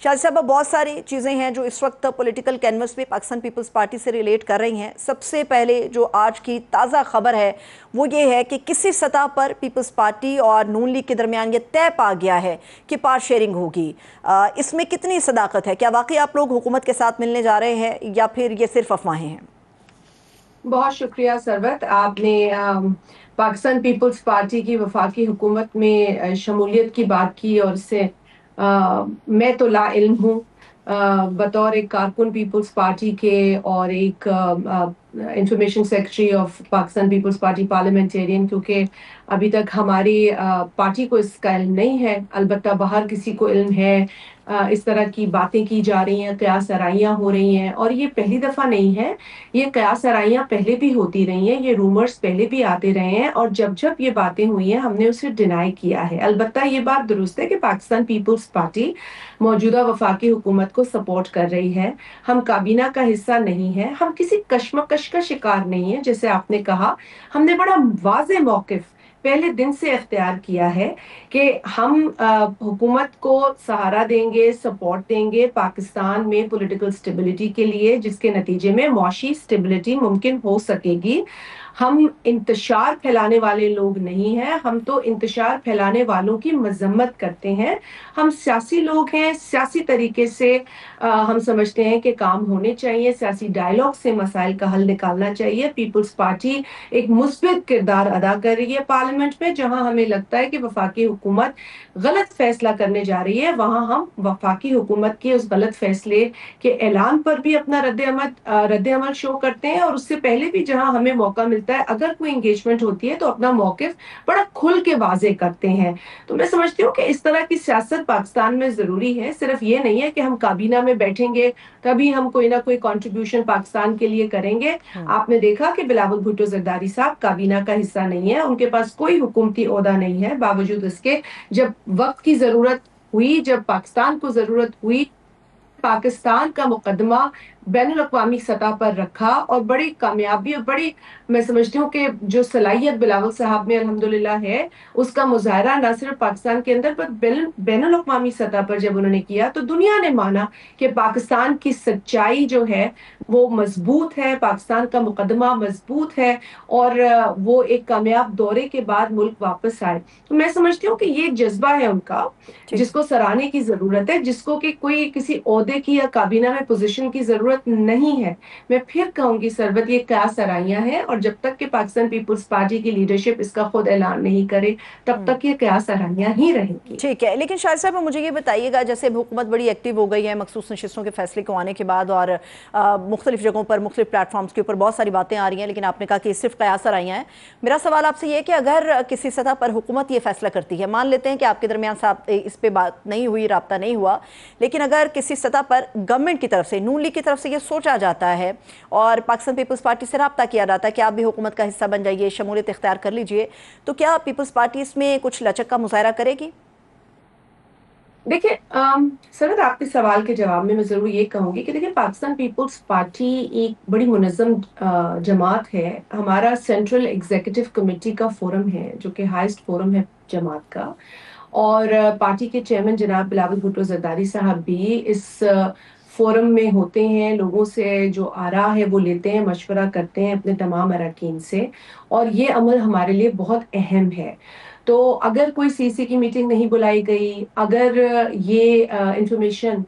شاہد صاحب بہت ساری چیزیں ہیں جو اس وقت پولیٹیکل کینوس پہ پاکستان پیپلز پارٹی سے ریلیٹ کر رہی ہیں. سب سے پہلے جو آج کی تازہ خبر ہے وہ یہ ہے کہ کسی سطح پر پیپلز پارٹی اور نون لیگ کے درمیان یہ طے پا گیا ہے کہ پار شیئرنگ ہوگی. اس میں کتنی صداقت ہے؟ کیا واقعی آپ لوگ حکومت کے ساتھ ملنے جا رہے ہیں یا پھر یہ صرف افواہیں ہیں؟ بہت شکریہ سربت، آپ نے پاکستان پیپلز پارٹی کی وفاقی حکومت میں شمولیت کی بات کی، اور اس سے میں تو لا علم ہوں بطور ایک کارکن پیپلز پارٹی کے اور ایک information secretary of Pakistan Peoples Party parliamentarian, کیونکہ ابھی تک ہماری پارٹی کو اس کا علم نہیں ہے، البتہ باہر کسی کو علم ہے. اس طرح کی باتیں کی جا رہی ہیں، قیاس آرائیاں ہو رہی ہیں، اور یہ پہلی دفعہ نہیں ہے. یہ قیاس آرائیاں پہلے بھی ہوتی رہی ہیں، یہ رومرز پہلے بھی آتے رہے ہیں، اور جب جب یہ باتیں ہوئی ہیں ہم نے اسے ڈینائی کیا ہے. البتہ یہ بات درست ہے کہ پاکستان پیپلز پارٹی موجودہ وفاقی حکومت کو سپورٹ کر رہی ہے. ہم کابینہ کا حصہ نہیں ہے، ہم کسی کشمکش کا شکار نہیں ہیں. جیسے آپ نے کہا، ہم نے بڑا واضح موقف پہلے دن سے اختیار کیا ہے کہ ہم حکومت کو سہارا دیں گے، سپورٹ دیں گے پاکستان میں پولیٹیکل سٹیبلٹی کے لیے، جس کے نتیجے میں معاشی سٹیبلٹی ممکن ہو سکے گی. ہم انتشار پھیلانے والے لوگ نہیں ہیں، ہم تو انتشار پھیلانے والوں کی مذمت کرتے ہیں. ہم سیاسی لوگ ہیں، سیاسی طریقے سے ہم سمجھتے ہیں کہ کام ہونے چاہیے، سیاسی ڈائیلاگ سے مسائل کا حل نکالنا چاہیے. پیپلز پارٹی ایک مثبت کردار ادا کر رہی ہے پارلیمنٹ میں. جہاں ہمیں لگتا ہے کہ وفاقی حکومت غلط فیصلہ کرنے جا رہی ہے، وہاں ہم وفاقی حکومت کے اس غلط فیصلے کے اعلان پر بھی اپنا رد عمل شو کرتے ہیں، اور اس سے پہلے بھی جہاں ہمیں موقع ملتا ہے اگر کوئی انگیجمنٹ ہوتی ہے تو اپنا موقف بڑا کھل کے واضح کرتے ہیں. تو میں سمجھتی ہوں کہ اس طرح کی سیاست پاکستان میں ضروری ہے. صرف یہ نہیں ہے کہ ہم کابینہ میں بیٹھیں گے تبھی ہم کوئی نہ کوئی کنٹریبیوشن پاکستان کے لیے کریں گے. آپ نے دیکھا کہ بلاول بھٹو زرداری صاحب کابینہ کا حصہ نہیں ہے، ان کے پاس کوئی حکومتی عہدہ نہیں ہے، باوجود اس کے جب وقت کی ضرورت ہوئی، جب پاکستان کو ضرورت ہوئی، پاکستان کا مقدمہ بین الاقوامی سطح پر رکھا، اور بڑی کامیابی اور بڑی میں سمجھتی ہوں کہ جو صلاحیت بلاول صاحب میں الحمدللہ ہے، اس کا مظاہرہ نہ صرف پاکستان کے اندر پر بین الاقوامی سطح پر جب انہوں نے کیا تو دنیا نے مانا کہ پاکستان کی سچائی جو ہے وہ مضبوط ہے، پاکستان کا مقدمہ مضبوط ہے، اور وہ ایک کامیاب دورے کے بعد ملک واپس آئے. تو میں سمجھتی ہوں کہ یہ جذبہ ہے ان کا جس کو سراہنے کی ضرورت ہے، جس کو کہ کوئی کسی عہدے کی یا کابینہ میں پوزیشن کی ضرورت نہیں ہے. میں پھر کہوں گی سربت، یہ قیاس آرائیاں ہیں، اور جب تک کہ پاکستان پیپلز پارٹی کی لیڈرشپ اس کا خود اعلان نہیں کرے تب تک یہ قیاس آرائیاں ہی رہیں گی. ٹھیک ہے، لیکن شاہد صاحب مجھے یہ بتائیے گا، جیسے حکومت بڑی ایکٹیو ہو گئی ہے مخصوص نشستوں کے فیصلے کو آنے کے بعد، اور مختلف جگہوں پر مختلف پلیٹ فارمز کے اوپر بہت ساری باتیں آ رہی ہیں، لیکن آپ نے کہا کہ صرف قیاس آرائیاں ہیں. میرا سوال آپ سے یہ ہے کہ اگر کسی سطح پر حکومت یہ فیصلہ کرتی ہے، مان لیتے ہیں کہ آپ کے درمیان اس پہ بات نہیں ہوئی، رابطہ نہیں ہوا، لیکن اگر کسی سطح پر گورنمنٹ کی طرف سے، نون لیگ کی طرف سے یہ سوچا جاتا ہے اور پاکستان پیپلز پارٹی سے رابطہ کیا جاتا ہے کہ آپ بھی حکومت کا حصہ بن جائیے، شمولیت اختیار کر لیجئے، تو کیا پیپلز پارٹی اس میں کچھ لچک کا مظاہرہ کرے گی؟ دیکھیں سرد، آپ کے سوال کے جواب میں ضرور یہ کہوں گی کہ دیکھیں پاکستان پیپلز پارٹی ایک بڑی منظم جماعت ہے. ہمارا سینٹرل ایگزیکٹو کمیٹی کا فورم ہے جو کہ ہائیسٹ فورم ہے جماعت کا، اور پارٹی کے چیئرمین جناب بلاول بھٹو زرداری صاحب بھی اس فورم میں ہوتے ہیں، لوگوں سے جو آراء ہے وہ لیتے ہیں، مشورہ کرتے ہیں اپنے تمام اراکین سے، اور یہ عمل ہمارے لیے بہت اہم ہے. تو اگر کوئی سی سی کی میٹنگ نہیں بلائی گئی، اگر یہ انفارمیشن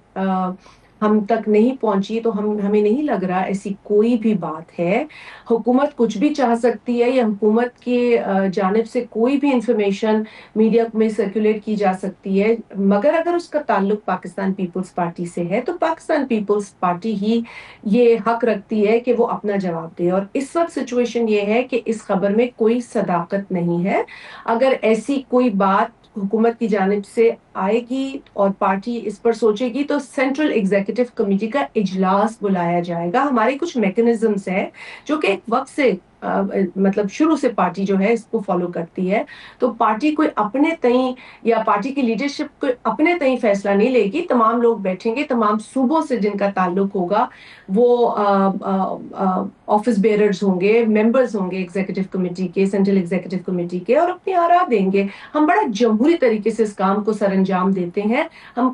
ہم تک نہیں پہنچی، تو ہمیں نہیں لگ رہا ایسی کوئی بھی بات ہے. حکومت کچھ بھی چاہ سکتی ہے، یا حکومت کی جانب سے کوئی بھی انفارمیشن میڈیا میں سرکولیٹ کی جا سکتی ہے، مگر اگر اس کا تعلق پاکستان پیپلز پارٹی سے ہے تو پاکستان پیپلز پارٹی ہی یہ حق رکھتی ہے کہ وہ اپنا جواب دے. اور اس وقت سچویشن یہ ہے کہ اس خبر میں کوئی صداقت نہیں ہے. اگر ایسی کوئی بات حکومت کی جانب سے آئے گی اور پارٹی اس پر سوچے گی تو سینٹرل ایگزیکٹو کمیٹی کا اجلاس بلایا جائے گا. ہمارے کچھ میکنزمز ہیں جو کہ ایک وقت سے مطلب شروع سے پارٹی جو ہے اس کو فالو کرتی ہے. تو پارٹی کوئی اپنے تئیں یا پارٹی کی لیڈرشپ کوئی اپنے تئیں فیصلہ نہیں لے گی. تمام لوگ بیٹھیں گے، تمام صوبوں سے جن کا تعلق ہوگا وہ آفس بیئررز ہوں گے، ممبرز ہوں گے ایگزیکٹو کمیٹی کے، سینٹرل ایگزیکٹو کمیٹی کے، اور اپنی آراء دیں گے. ہم بڑا جمہوری طریقے سے اس کام کو سر انجام دیتے ہیں. ہم